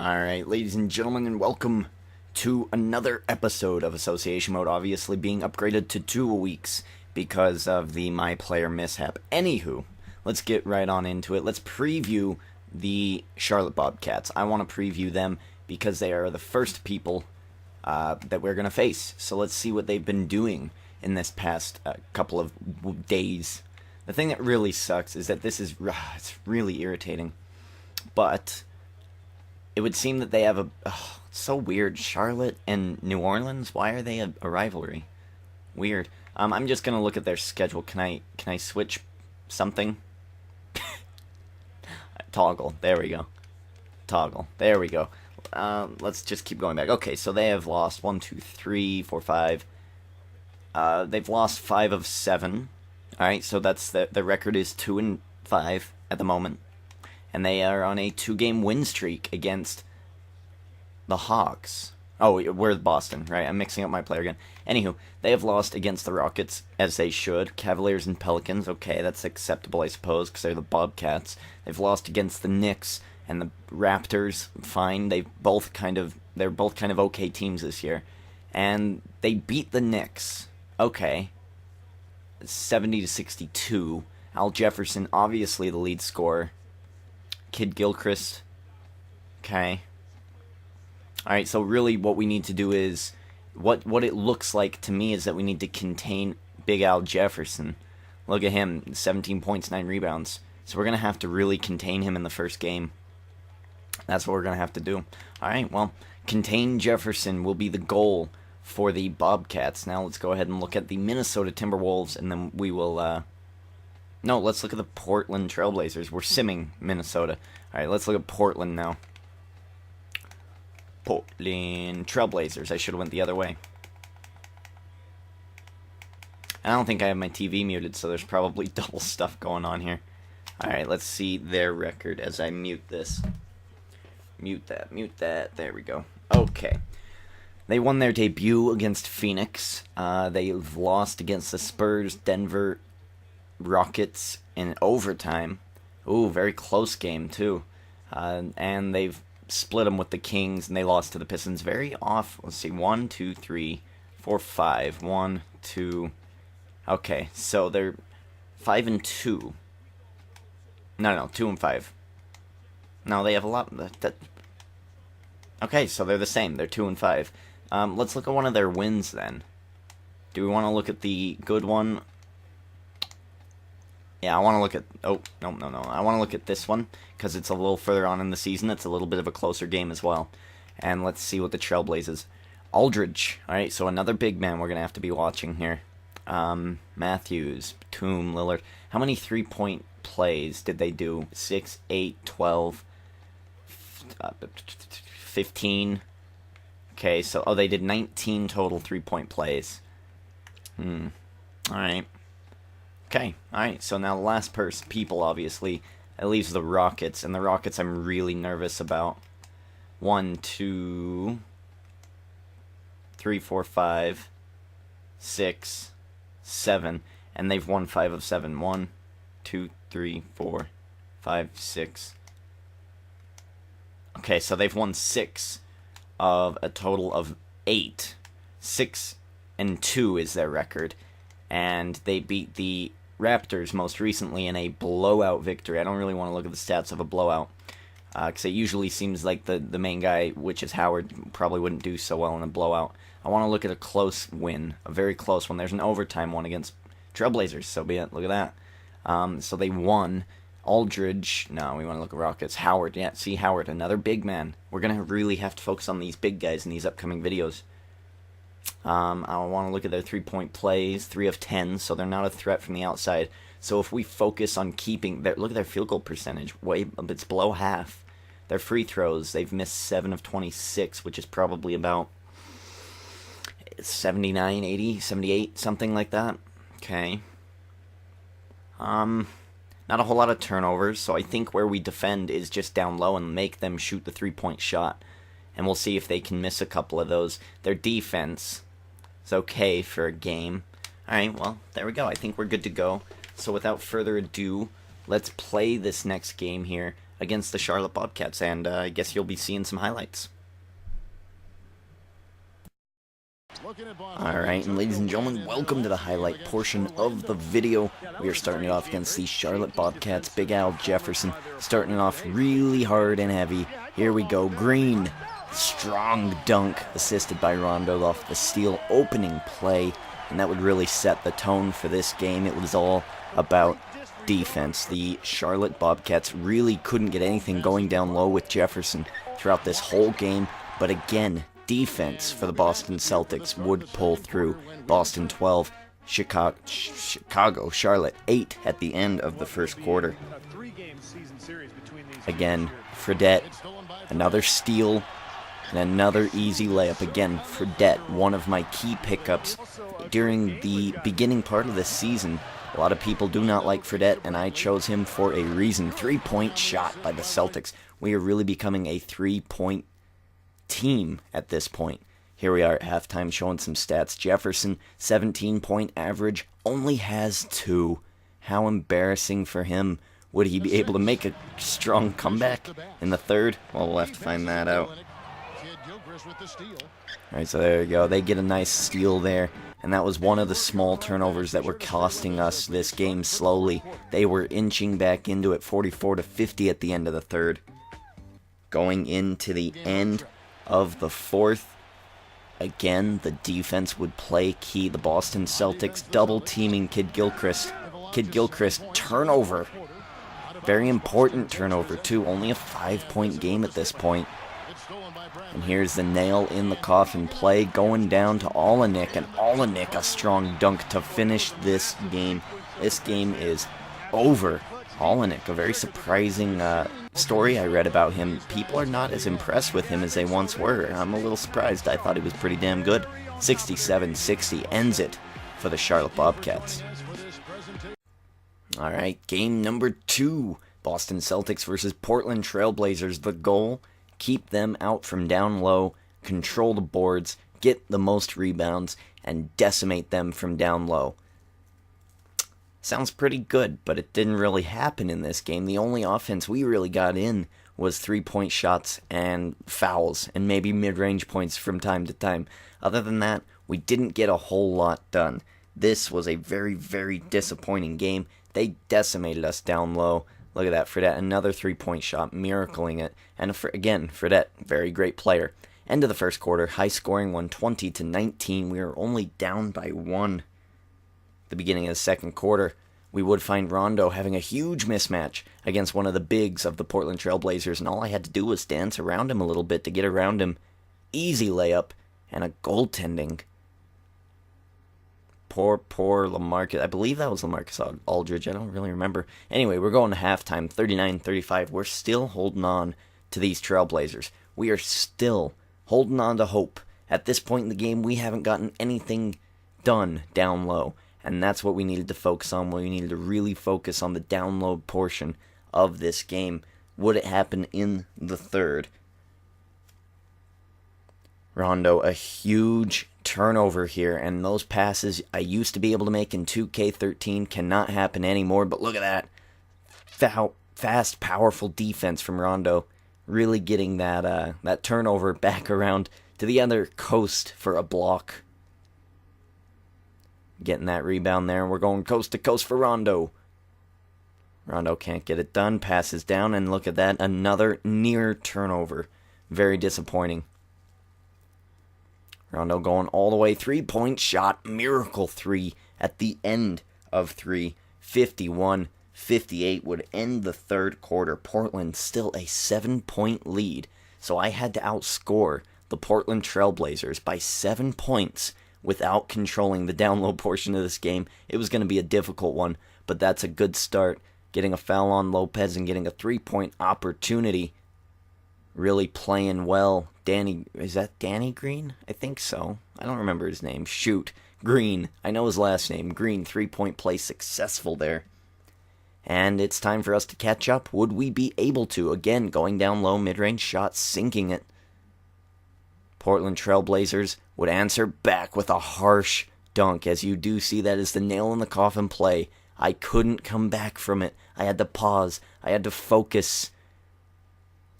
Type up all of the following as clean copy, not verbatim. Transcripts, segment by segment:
Alright, ladies and gentlemen, and welcome to another episode of Association Mode, obviously being upgraded to 2 weeks because of the My Player mishap. Anywho, let's get right on into it. Let's preview the Charlotte Bobcats. I want to preview them because they are the first people that we're going to face. So let's see what they've been doing in this past couple of days. The thing that really sucks is that this is it's really irritating. But it would seem that they have it's so weird. Charlotte and New Orleans, why are they a rivalry? Weird. I'm just gonna look at their schedule. Can I switch something? Toggle. There we go. Toggle. There we go. Let's just keep going back. Okay, so they have lost 1, 2, 3, 4, 5. They've lost 5 of 7. All right, so that's the record is 2-5 at the moment. And they are on a 2-game win streak against the Hawks. Oh, we're Boston, right? I'm mixing up my player again. Anywho, they have lost against the Rockets, as they should. Cavaliers and Pelicans, okay, that's acceptable, I suppose, because they're the Bobcats. They've lost against the Knicks and the Raptors, fine. They're both kind of okay teams this year. And they beat the Knicks, okay, 70-62. Al Jefferson, obviously the lead scorer. Kid Gilchrist. Okay. Alright, so really what we need to do is... What it looks like to me is that we need to contain Big Al Jefferson. Look at him. 17 points, 9 rebounds. So we're going to have to really contain him in the first game. That's what we're going to have to do. Alright, well, contain Jefferson will be the goal for the Bobcats. Now let's go ahead and look at the Minnesota Timberwolves, and then we will... No, let's look at the Portland Trailblazers. We're simming Minnesota. Alright, let's look at Portland now. Portland Trailblazers. I should have went the other way. I don't think I have my TV muted, so there's probably double stuff going on here. Alright, let's see their record as I mute this. Mute that. There we go. Okay. They won their debut against Phoenix. They've lost against the Spurs, Denver, Rockets in overtime. Ooh, very close game too. And they've split them with the Kings, and they lost to the Pistons. Very off. Let's see, 1, 2, 3, 4, 5. 1, 2. Okay, so they're 5-2. No, 2-5. No, they have a lot. Okay, so they're the same. They're 2-5. Let's look at one of their wins then. Do we want to look at the good one? Yeah, I want to look at... Oh, no. I want to look at this one, because it's a little further on in the season. It's a little bit of a closer game as well. And let's see what the Trailblazers... Aldridge. Alright, so another big man we're going to have to be watching here. Matthews, Batum, Lillard. How many three-point plays did they do? 6, 8, 12, 15... Okay, so... Oh, they did 19 total three-point plays. Alright. Okay, alright, so now the last people, obviously, that leaves the Rockets, and the Rockets I'm really nervous about. 1, 2, 3, 4, 5, 6, 7, and they've won 5 of 7. 1, 2, 3, 4, 5, 6. Okay, so they've won 6 of a total of 8. 6-2 is their record, and they beat the Raptors most recently in a blowout victory. I don't really want to look at the stats of a blowout, because it usually seems like the main guy, which is Howard, probably wouldn't do so well in a blowout. I want to look at a close win, a very close one. There's an overtime one against Trailblazers, so be it. Look at that. So they won. Aldridge, no, we want to look at Rockets. Howard, yeah, see Howard, another big man. We're going to really have to focus on these big guys in these upcoming videos. I want to look at their three-point plays, 3 of 10, so they're not a threat from the outside. So if we focus on keeping... Look at their field goal percentage. It's below half. Their free throws, they've missed 7 of 26, which is probably about 79, 80, 78, something like that. Okay. Not a whole lot of turnovers, so I think where we defend is just down low and make them shoot the three-point shot. And we'll see if they can miss a couple of those. Their defense is okay for a game. Alright, well, there we go. I think we're good to go. So without further ado, let's play this next game here against the Charlotte Bobcats, and I guess you'll be seeing some highlights. Alright, and ladies and gentlemen, welcome to the highlight portion of the video. We are starting it off against the Charlotte Bobcats. Big Al Jefferson starting it off really hard and heavy. Here we go. Green, strong dunk, assisted by Rondo off the steal opening play, and that would really set the tone for this game. It was all about defense. The Charlotte Bobcats really couldn't get anything going down low with Jefferson throughout this whole game, but again, defense for the Boston Celtics would pull through. Boston 12, Charlotte 8 at the end of the first quarter. Again, Fredette, another steal, and another easy layup. Again, Fredette, one of my key pickups during the beginning part of this season. A lot of people do not like Fredette, and I chose him for a reason. 3-point shot by the Celtics. We are really becoming a 3-point team at this point. Here we are at halftime showing some stats. Jefferson, 17-point average, only has 2. How embarrassing for him. Would he be able to make a strong comeback in the third? Well, we'll have to find that out. Alright, so there you go. They get a nice steal there. And that was one of the small turnovers that were costing us this game slowly. They were inching back into it, 44-50 at the end of the third. Going into the end of the fourth, again, the defense would play key. The Boston Celtics double-teaming Kid Gilchrist. Kid Gilchrist, turnover. Very important turnover, too. Only a 5-point game at this point. And here's the nail in the coffin play going down to Olenek, and Olenek a strong dunk to finish this game. This game is over. Olenek, a very surprising story I read about him. People are not as impressed with him as they once were. I'm a little surprised. I thought he was pretty damn good. 67-60 ends it for the Charlotte Bobcats. Alright, game number 2. Boston Celtics versus Portland Trailblazers. The goal, keep them out from down low, control the boards, get the most rebounds, and decimate them from down low. Sounds pretty good, but it didn't really happen in this game. The only offense we really got in was 3-point shots and fouls, and maybe mid-range points from time to time. Other than that, we didn't get a whole lot done. This was a very, very disappointing game. They decimated us down low. Look at that, Fredette, another 3-point shot, miracling it. And again, Fredette, very great player. End of the first quarter, high scoring, 120-19. We were only down by 1. The beginning of the second quarter, we would find Rondo having a huge mismatch against one of the bigs of the Portland Trailblazers, and all I had to do was dance around him a little bit to get around him. Easy layup, and a goaltending. Poor LaMarcus. I believe that was LaMarcus Aldridge. I don't really remember. Anyway, we're going to halftime, 39-35. We're still holding on to these Trailblazers. We are still holding on to hope. At this point in the game, we haven't gotten anything done down low. And that's what we needed to focus on. We needed to really focus on the down low portion of this game. Would it happen in the third? Rondo, a huge turnover here. And those passes I used to be able to make in 2K13 cannot happen anymore. But look at that. Fast, powerful defense from Rondo. Really getting that turnover back around to the other coast for a block. Getting that rebound there, and we're going coast to coast for Rondo. Rondo can't get it done, passes down, and look at that, another near turnover. Very disappointing. Rondo going all the way, 3-point shot, miracle 3 at the end of 3. 51-58 would end the third quarter. Portland still a 7-point lead, so I had to outscore the Portland Trailblazers by 7 points without controlling the down low portion of this game. It was going to be a difficult one, but that's a good start. Getting a foul on Lopez and getting a 3-point opportunity. Really playing well. Is that Danny Green? I think so. I don't remember his name. Shoot. Green. I know his last name. Green, 3-point play successful there. And it's time for us to catch up. Would we be able to? Again, going down low, mid-range shot, sinking it. Portland Trailblazers would answer back with a harsh dunk. As you do see, that is the nail in the coffin play. I couldn't come back from it. I had to pause. I had to focus.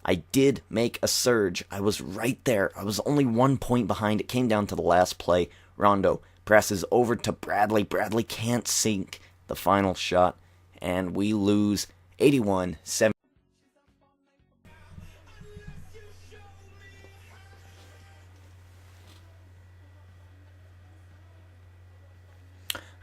I did make a surge. I was right there. I was only 1 point behind. It came down to the last play. Rondo presses over to Bradley. Bradley can't sink the final shot, and we lose 81-70.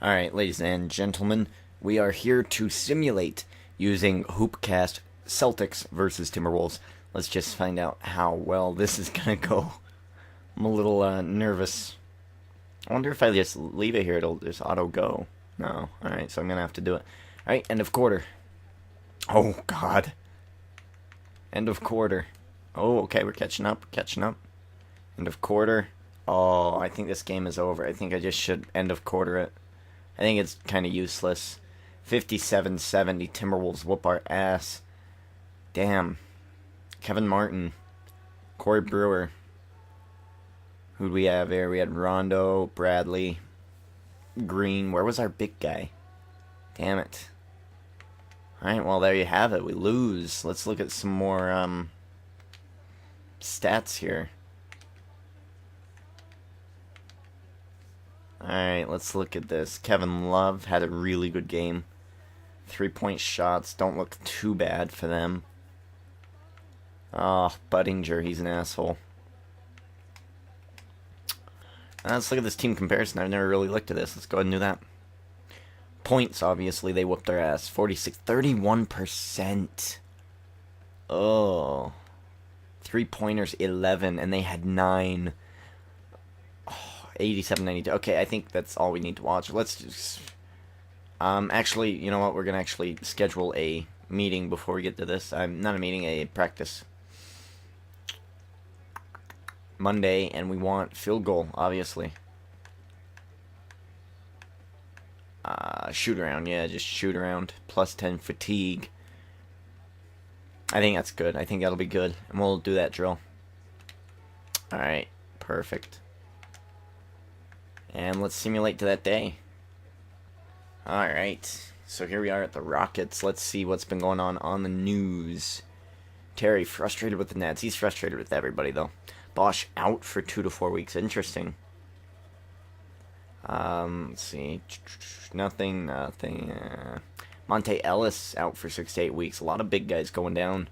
Alright, ladies and gentlemen, we are here to simulate using Hoopcast Celtics versus Timberwolves. Let's just find out how well this is going to go. I'm a little nervous. I wonder if I just leave it here, it'll just auto go. No. Alright, so I'm going to have to do it. Alright, end of quarter. Oh, God. End of quarter. Oh, okay, we're catching up. End of quarter. Oh, I think this game is over. I think I just should end of quarter it. I think it's kind of useless. 57-70, Timberwolves whoop our ass. Damn. Kevin Martin. Corey Brewer. Who'd we have here? We had Rondo, Bradley, Green. Where was our big guy? Damn it. Alright, well, there you have it. We lose. Let's look at some more stats here. Alright, let's look at this. Kevin Love had a really good game. 3-point shots don't look too bad for them. Oh, Budinger, he's an asshole. Let's look at this team comparison. I've never really looked at this. Let's go ahead and do that. Points, obviously, they whooped their ass. 31%. Oh. 3-pointers, 11, and they had 9. 87-92. Okay, I think that's all we need to watch. Let's just... actually, you know what? We're going to actually schedule a meeting before we get to this. Not a meeting, a practice. Monday, and we want field goal, obviously. Shoot around, yeah, just shoot around. Plus 10 fatigue. I think that's good. I think that'll be good. And we'll do that drill. Alright, perfect. And let's simulate to that day. Alright, so here we are at the Rockets. Let's see what's been going on the news. Terry frustrated with the Nets. He's frustrated with everybody, though. Bosch out for 2 to 4 weeks. Interesting. Let's see. Nothing. Monte Ellis out for 6 to 8 weeks. A lot of big guys going down.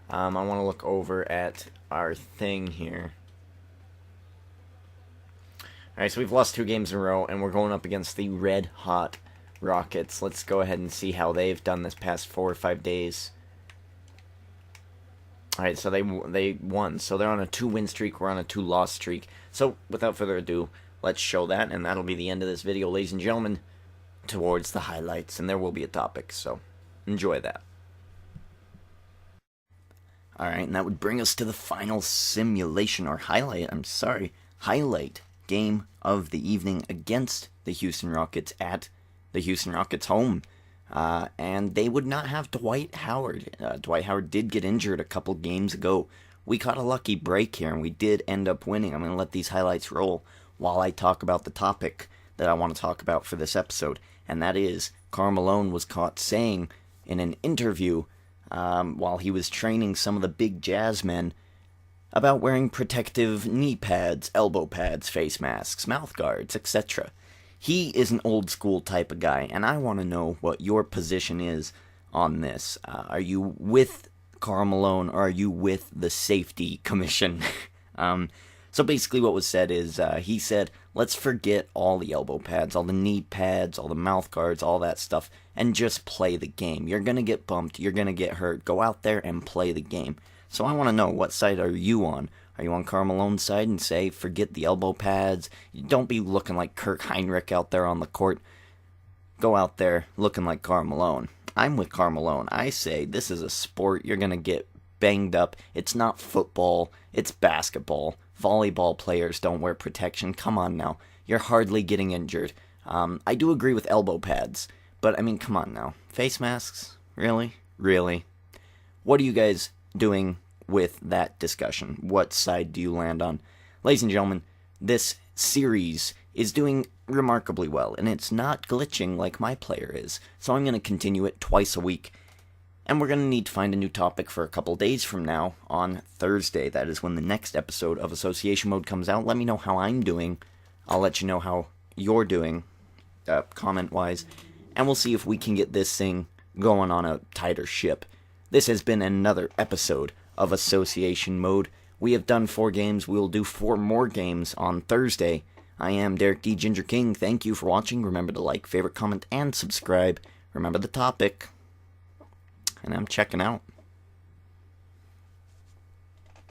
I want to look over at our thing here. Alright, so we've lost 2 games in a row, and we're going up against the red-hot Rockets. Let's go ahead and see how they've done this past 4 or 5 days. Alright, so they won. So they're on a 2-win streak. We're on a 2-loss streak. So, without further ado, let's show that, and that'll be the end of this video, ladies and gentlemen, towards the highlights. And there will be a topic, so enjoy that. Alright, and that would bring us to the final simulation, or highlight game of the evening against the Houston Rockets at the Houston Rockets home. And they would not have Dwight Howard. Dwight Howard did get injured a couple games ago. We caught a lucky break here, and we did end up winning. I'm going to let these highlights roll while I talk about the topic that I want to talk about for this episode. And that is, Karl Malone was caught saying in an interview while he was training some of the big Jazz men about wearing protective knee pads, elbow pads, face masks, mouth guards, etc. He is an old school type of guy, and I want to know what your position is on this. Are you with Karl Malone, or are you with the Safety Commission? So basically what was said is, he said, let's forget all the elbow pads, all the knee pads, all the mouth guards, all that stuff, and just play the game. You're going to get bumped, you're going to get hurt. Go out there and play the game. So I want to know, what side are you on? Are you on Karl Malone's side and say, forget the elbow pads? Don't be looking like Kirk Heinrich out there on the court. Go out there looking like Karl Malone. I'm with Karl Malone. I say, this is a sport. You're going to get banged up. It's not football. It's basketball. Volleyball players don't wear protection. Come on now. You're hardly getting injured. I do agree with elbow pads. But, I mean, come on now. Face masks? Really? Really? What are you guys doing with that discussion? What side do you land on? Ladies and gentlemen, this series is doing remarkably well, and it's not glitching like my player is. So I'm going to continue it twice a week. And we're going to need to find a new topic for a couple days from now on Thursday. That is when the next episode of Association Mode comes out. Let me know how I'm doing. I'll let you know how you're doing, comment-wise. And we'll see if we can get this thing going on a tighter ship. This has been another episode of Association Mode. We have done 4 games. We will do 4 more games on Thursday. I am Derek D. Ginger King. Thank you for watching. Remember to like, favorite, comment, and subscribe. Remember the topic. And I'm checking out.